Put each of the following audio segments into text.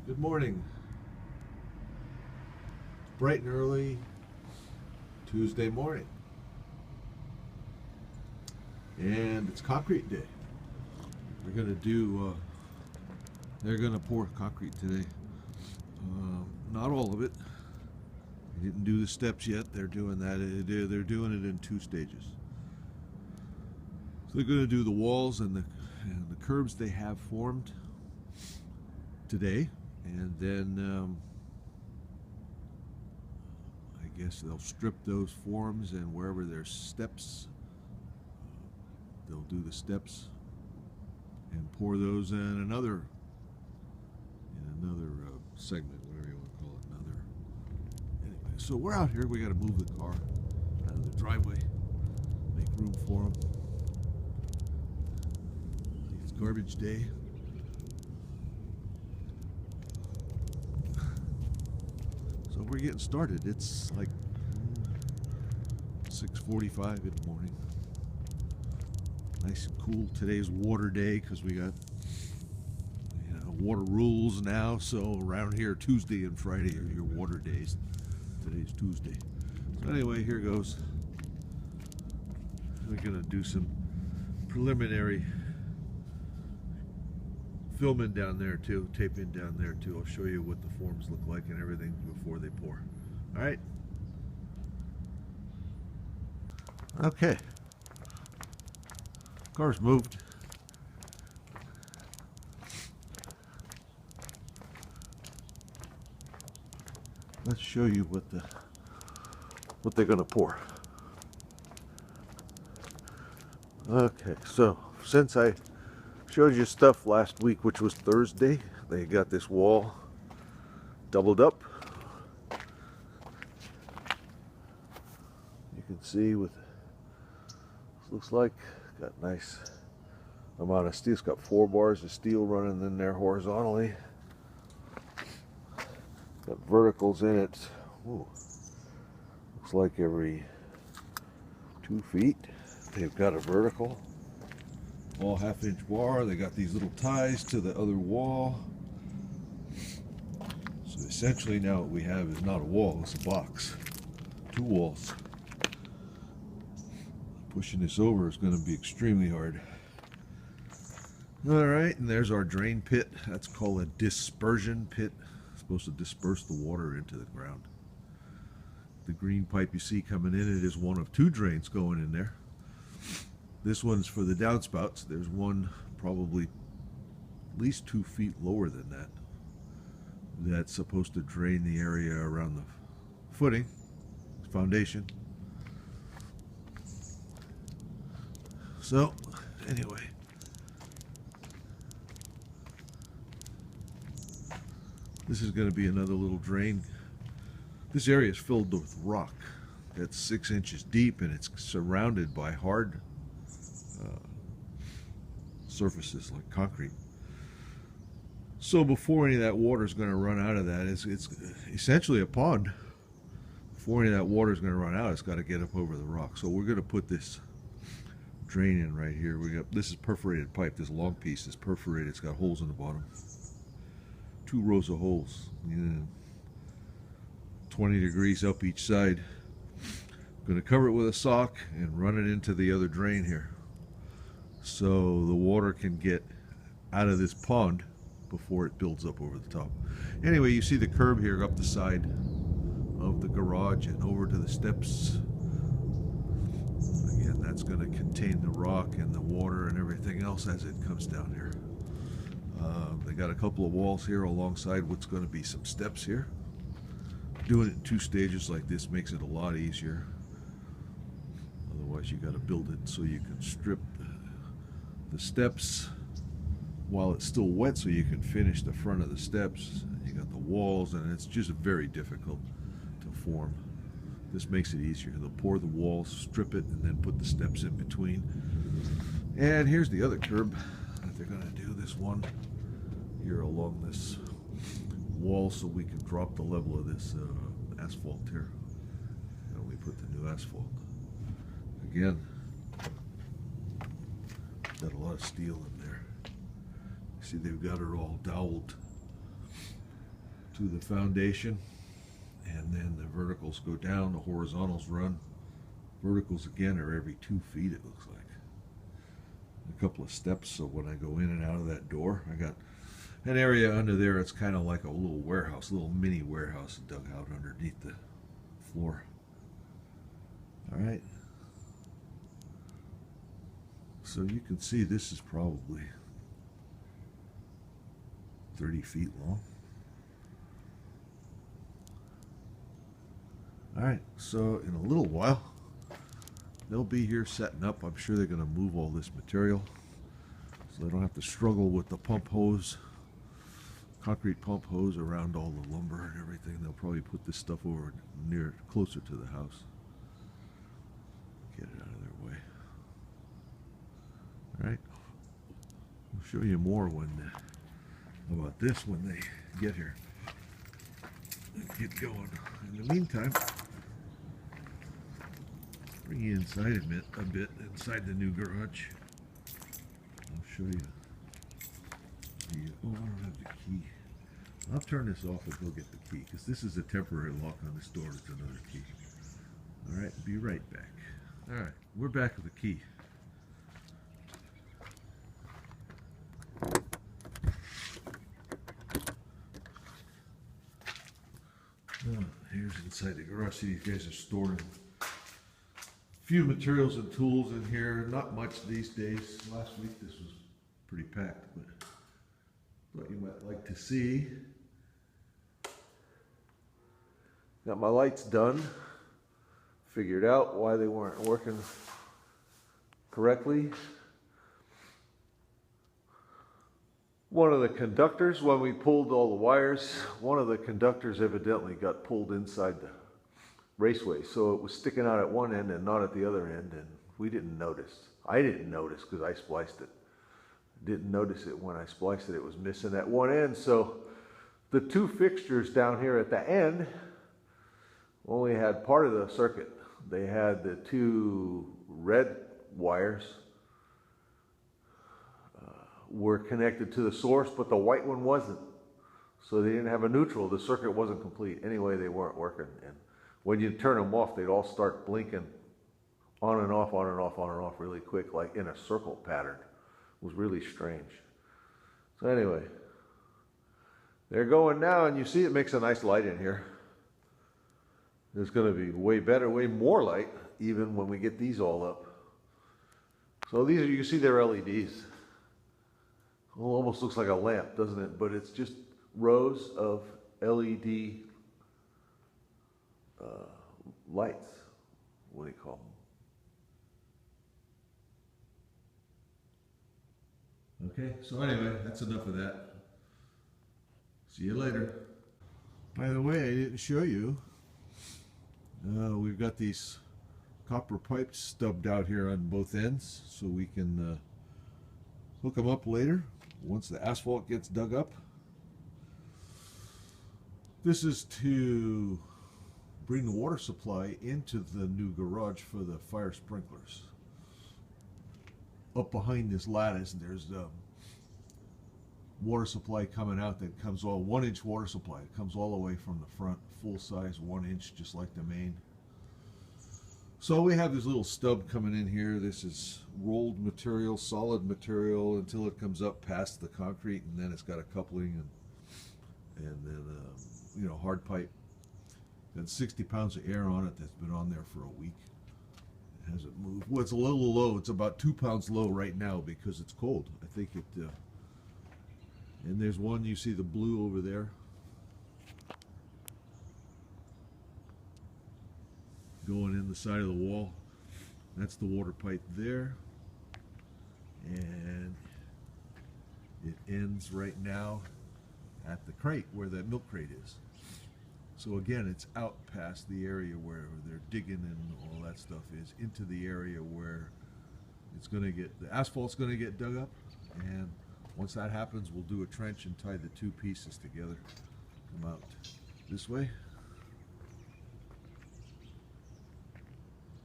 Good morning. It's bright and early Tuesday morning. And it's concrete day. We're going to do, they're going to pour concrete today. Not all of it. They didn't do the steps yet. They're doing that. They're doing it in 2 stages. So they're going to do the walls and the curbs they have formed today. And then I guess they'll strip those forms, and wherever there's steps, they'll do the steps and pour those in another segment, whatever you want to call it. Anyway, so we're out here. We got to move the car out of the driveway, make room for them. It's garbage day. So we're getting started. It's like 6:45 in the morning. Nice and cool. Today's water day because we got water rules now. So around here, Tuesday and Friday are your water days. Today's Tuesday. So anyway, here goes. We're gonna do some preliminary filming down there too, taping down there too. I'll show you what the forms look like and everything before they pour. All right. Okay. Car's moved. Let's show you what they're gonna pour. Okay, so since I showed you stuff last week, which was Thursday, they got this wall doubled up. You can see with looks like got nice amount of steel. It's got 4 bars of steel running in there horizontally. Got verticals in it. Ooh. Looks like every 2 feet they've got a vertical. All 1/2-inch bar. They got these little ties to the other wall. So essentially now what we have is not a wall, it's a box. 2 walls. Pushing this over is going to be extremely hard. Alright, and there's our drain pit. That's called a dispersion pit. It's supposed to disperse the water into the ground. The green pipe you see coming in, it is one of 2 drains going in there. This one's for the downspouts. There's one probably at least 2 feet lower than that. That's supposed to drain the area around the footing, foundation. So, anyway. This is going to be another little drain. This area is filled with rock. That's 6 inches deep, and it's surrounded by hard surfaces like concrete. So before any of that water is going to run out of that, it's essentially a pond. Before any of that water is going to run out, it's got to get up over the rock. So we're going to put this drain in right here. This is perforated pipe. This long piece is perforated. It's got holes in the bottom. 2 rows of holes. 20 degrees up each side. I'm going to cover it with a sock and run it into the other drain here, so the water can get out of this pond before it builds up over the top. Anyway, you see the curb here up the side of the garage and over to the steps. Again, that's going to contain the rock and the water and everything else as it comes down here. They got a couple of walls here alongside what's going to be some steps here. Doing it in 2 stages like this makes it a lot easier. Otherwise you got to build it so you can strip the steps while it's still wet so you can finish the front of the steps. You got the walls, and it's just very difficult to form. This makes it easier. They'll pour the walls, strip it, and then put the steps in between. And here's the other curb that they're going to do. This one here along this wall, so we can drop the level of this asphalt here. And we put the new asphalt. Again, got a lot of steel in there. See, they've got it all doweled to the foundation, and then the verticals go down, the horizontals run. Verticals again are every 2 feet, it looks like. A couple of steps, so when I go in and out of that door, I got an area under there. It's kind of like a little warehouse, little mini warehouse dug out underneath the floor. All right. So you can see this is probably 30 feet long. All right, so in a little while, they'll be here setting up. I'm sure they're going to move all this material so they don't have to struggle with the pump hose, concrete pump hose around all the lumber and everything. They'll probably put this stuff over closer to the house. Get it out of their way. All right, I'll show you more about this when they get here. Get going. In the meantime, bring you inside a bit inside the new garage. I'll show you. Oh, I don't have the key. I'll turn this off and go get the key, because this is a temporary lock on this door. It's another key. All right, be right back. All right, we're back with the key. Here's inside the garage. See, these guys are storing a few materials and tools in here. Not much these days. Last week this was pretty packed, but thought you might like to see. Got my lights done. Figured out why they weren't working correctly. One of the conductors, when we pulled all the wires, one of the conductors evidently got pulled inside the raceway. So it was sticking out at one end and not at the other end, and we didn't notice. I didn't notice because I spliced it. Didn't notice it when I spliced it. It was missing at one end. So the 2 fixtures down here at the end only had part of the circuit. They had the 2 red wires were connected to the source, but the white one wasn't. So they didn't have a neutral. The circuit wasn't complete. Anyway, they weren't working. And when you turn them off, they'd all start blinking on and off, on and off, on and off really quick, like in a circle pattern. It was really strange. So anyway, they're going now, and you see it makes a nice light in here. There's going to be way better, way more light, even when we get these all up. So these are, you see they're LEDs. Well, almost looks like a lamp, doesn't it? But it's just rows of LED lights. What do you call them? Okay, so anyway, that's enough of that. See you later. By the way, I didn't show you. We've got these copper pipes stubbed out here on both ends, so we can hook them up later once the asphalt gets dug up. This is to bring the water supply into the new garage for the fire sprinklers. Up behind this lattice, there's water supply coming out that comes all 1-inch water supply. It comes all the way from the front, full size 1-inch, just like the main. So we have this little stub coming in here. This is rolled material, solid material, until it comes up past the concrete, and then it's got a coupling and then you know, hard pipe. Got 60 pounds of air on it that's been on there for a week. It hasn't moved. Well, it's a little low. It's about 2 pounds low right now because it's cold. I think it. And there's one, you see the blue over there. Going in the side of the wall. That's the water pipe there. And it ends right now at the crate where that milk crate is. So again, it's out past the area where they're digging and all that stuff is, into the area where it's going to get, the asphalt's going to get dug up, and once that happens, we'll do a trench and tie the 2 pieces together. Come out this way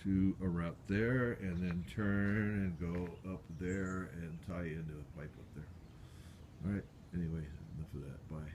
to a route there, and then turn and go up there and tie into a pipe up there. All right, anyway, enough of that. Bye.